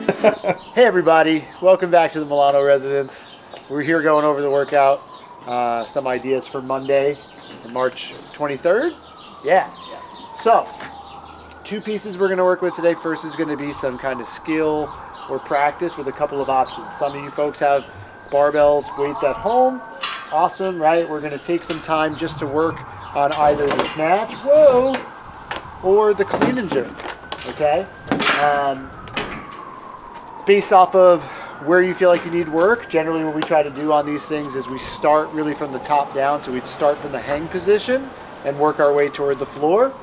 Hey everybody, welcome back to the Milano Residence. We're here going over the workout, some ideas for Monday, March 23rd. Yeah. So, two pieces we're going to work with today. First is going to be some kind of skill or practice with a couple of options. Some of you folks have barbells, weights at home. Awesome, right? We're going to take some time just to work on either the snatch, whoa, or the clean and jerk, okay? Based off of where you feel like you need work, generally what we try to do on these things is we start really from the top down. So we'd start from the hang position and work our way toward the floor.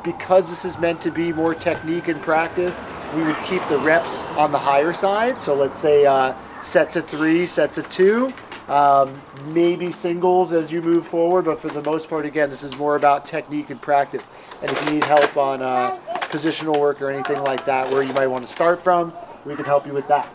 Because this is meant to be more technique and practice, we would keep the reps on the higher side. So let's say sets of 3, sets of 2, maybe singles as you move forward. But for the most part, again, this is more about technique and practice. And if you need help on positional work or anything like that, where you might want to start from, we can help you with that.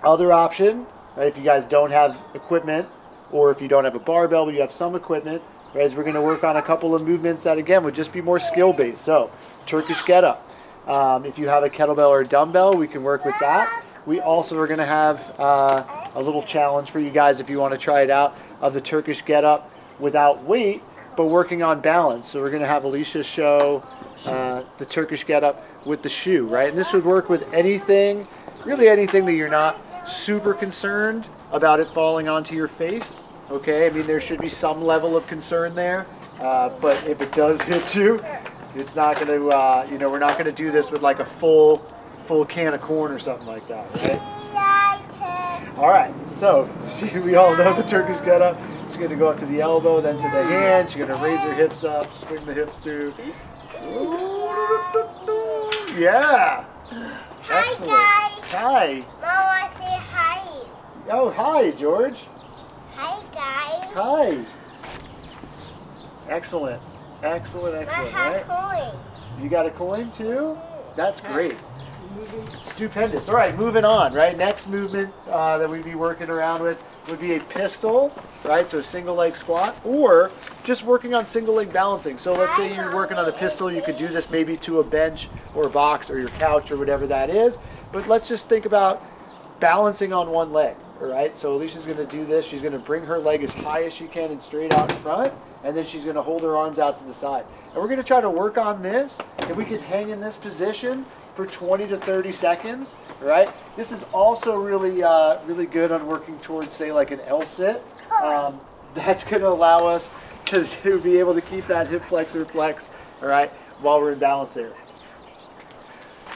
Other option, right, if you guys don't have equipment, or if you don't have a barbell but you have some equipment, right, is we're going to work on a couple of movements that again would just be more skill based. So Turkish get up. If you have a kettlebell or a dumbbell, we can work with that. We also are going to have a little challenge for you guys if you want to try it out of the Turkish get up without weight, but working on balance. So we're going to have Alicia show the Turkish get up with the shoe, right? And this would work with anything, really anything that you're not super concerned about it falling onto your face, okay? I mean, there should be some level of concern there, but if it does hit you, it's not going to, we're not going to do this with like a full can of corn or something like that, right? All right, so we all know the Turkish get up. She's going to go up to the elbow, then to the hand. She's going to raise her hips up, swing the hips through. Yeah. Excellent. Hi. Mama, say hi. Oh, hi, George. Hi, guys. Hi. Excellent. Excellent, I excellent, have right? coin. You got a coin too? That's great. Stupendous. All right, moving on, right? Next movement that we'd be working around with would be a pistol, right? So single leg squat, or just working on single leg balancing. So let's say you're working on a pistol, you could do this maybe to a bench or a box or your couch or whatever that is. But let's just think about balancing on one leg, all right? So Alicia's going to do this. She's going to bring her leg as high as she can and straight out in front, and then she's going to hold her arms out to the side. And we're going to try to work on this. If we could hang in this position for 20 to 30 seconds, right? This is also really, really good on working towards, say, like an L-sit. That's going to allow us to be able to keep that hip flexor flex, all right, while we're in balance there.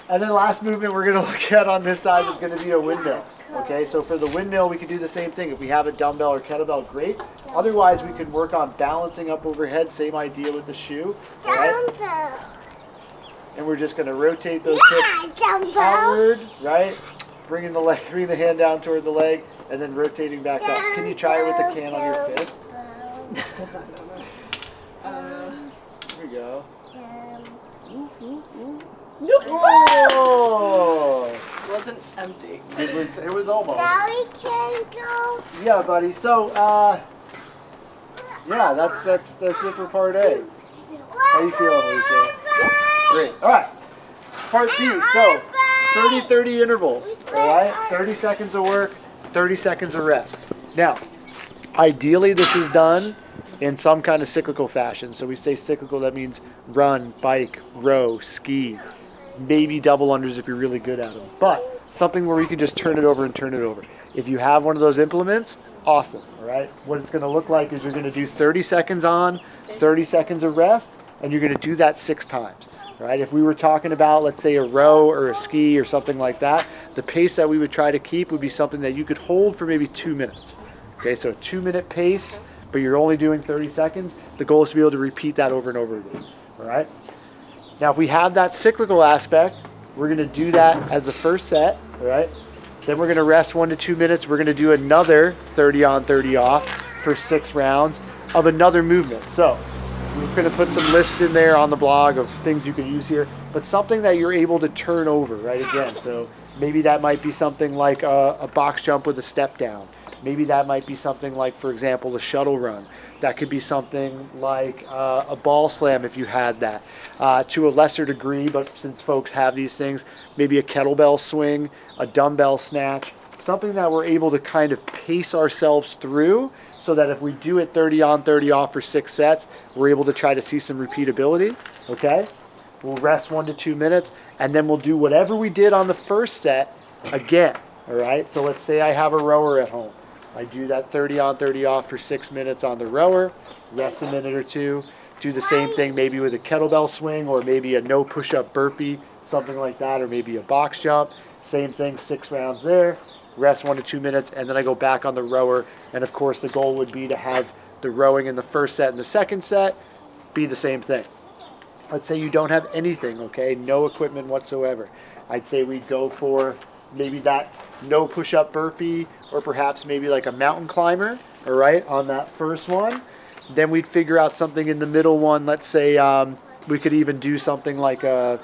And then last movement we're going to look at on this side is going to be a windmill. Okay, so for the windmill, we can do the same thing. If we have a dumbbell or kettlebell, great. Otherwise, we can work on balancing up overhead. Same idea with the shoe. Right? And we're just going to rotate those hips outward, right? Bringing the hand down toward the leg, and then rotating back up. Can you try it with the can on your fist? Here we go. Whoa! It wasn't empty. It was almost. Now we can go. Yeah, buddy. So, yeah, that's it for part A. How you feeling, Alicia? Great. All right. Part B. So, 30-30 intervals. All right. 30 seconds of work, 30 seconds of rest. Now, ideally, this is done in some kind of cyclical fashion. So we say cyclical, that means run, bike, row, ski, maybe double unders if you're really good at them. But something where you can just turn it over and turn it over. If you have one of those implements, awesome, all right? What it's going to look like is you're going to do 30 seconds on, 30 seconds of rest, and you're going to do that 6 times, all right? If we were talking about, let's say, a row or a ski or something like that, the pace that we would try to keep would be something that you could hold for maybe 2 minutes, okay? So a 2-minute pace, but you're only doing 30 seconds. The goal is to be able to repeat that over and over again, all right? Now, if we have that cyclical aspect, we're going to do that as the first set, all right? Then we're going to rest 1 to 2 minutes. We're going to do another 30 on, 30 off for 6 rounds of another movement. So we're going to put some lists in there on the blog of things you can use here, but something that you're able to turn over, right, again. So maybe that might be something like a box jump with a step down. Maybe that might be something like, for example, a shuttle run. That could be something like a ball slam if you had that. To a lesser degree, but since folks have these things, maybe a kettlebell swing, a dumbbell snatch, something that we're able to kind of pace ourselves through so that if we do it 30 on, 30 off for 6 sets, we're able to try to see some repeatability, okay? We'll rest 1 to 2 minutes, and then we'll do whatever we did on the first set again, all right? So let's say I have a rower at home. I do that 30 on, 30 off for 6 minutes on the rower, rest a minute or two, do the same thing maybe with a kettlebell swing or maybe a no push-up burpee, something like that, or maybe a box jump. Same thing, 6 rounds there, rest 1 to 2 minutes, and then I go back on the rower. And of course, the goal would be to have the rowing in the first set and the second set be the same thing. Let's say you don't have anything, okay, no equipment whatsoever. I'd say we'd go for maybe that no push-up burpee or perhaps maybe like a mountain climber, all right, on that first one. Then we'd figure out something in the middle one. Let's say we could even do something like a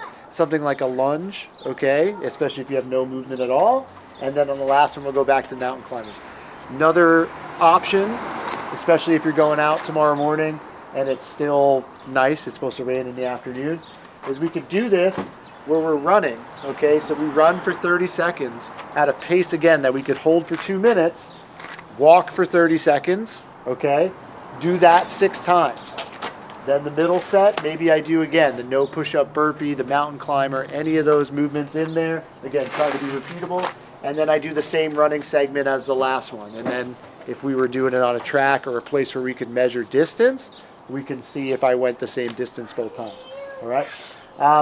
lunge, okay, especially if you have no movement at all. And then on the last one, we'll go back to mountain climbers. Another option, especially if you're going out tomorrow morning and it's still nice, it's supposed to rain in the afternoon, is we could do this where we're running, okay? So we run for 30 seconds at a pace, again, that we could hold for 2 minutes, walk for 30 seconds, okay? Do that 6 times. Then the middle set, maybe I do again, the no push-up burpee, the mountain climber, any of those movements in there. Again, try to be repeatable. And then I do the same running segment as the last one. And then if we were doing it on a track or a place where we could measure distance, we can see if I went the same distance both times, all right?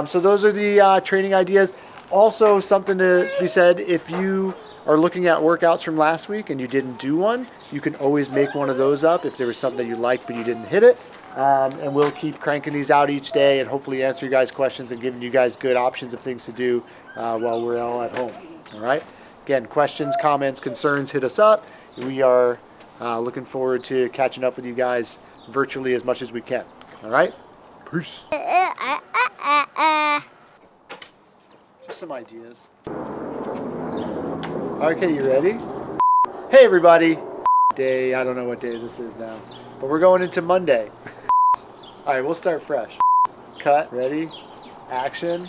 So those are the training ideas. Also, something to be said, if you are looking at workouts from last week and you didn't do one, you can always make one of those up if there was something that you liked but you didn't hit it. And we'll keep cranking these out each day and hopefully answer you guys' questions and giving you guys good options of things to do while we're all at home, all right? Again, questions, comments, concerns, hit us up. We are looking forward to catching up with you guys virtually as much as we can, all right? Peace. Just some ideas. Okay, you ready? Hey everybody. Day, I don't know what day this is now, but we're going into Monday. All right, we'll start fresh. Cut, ready, action.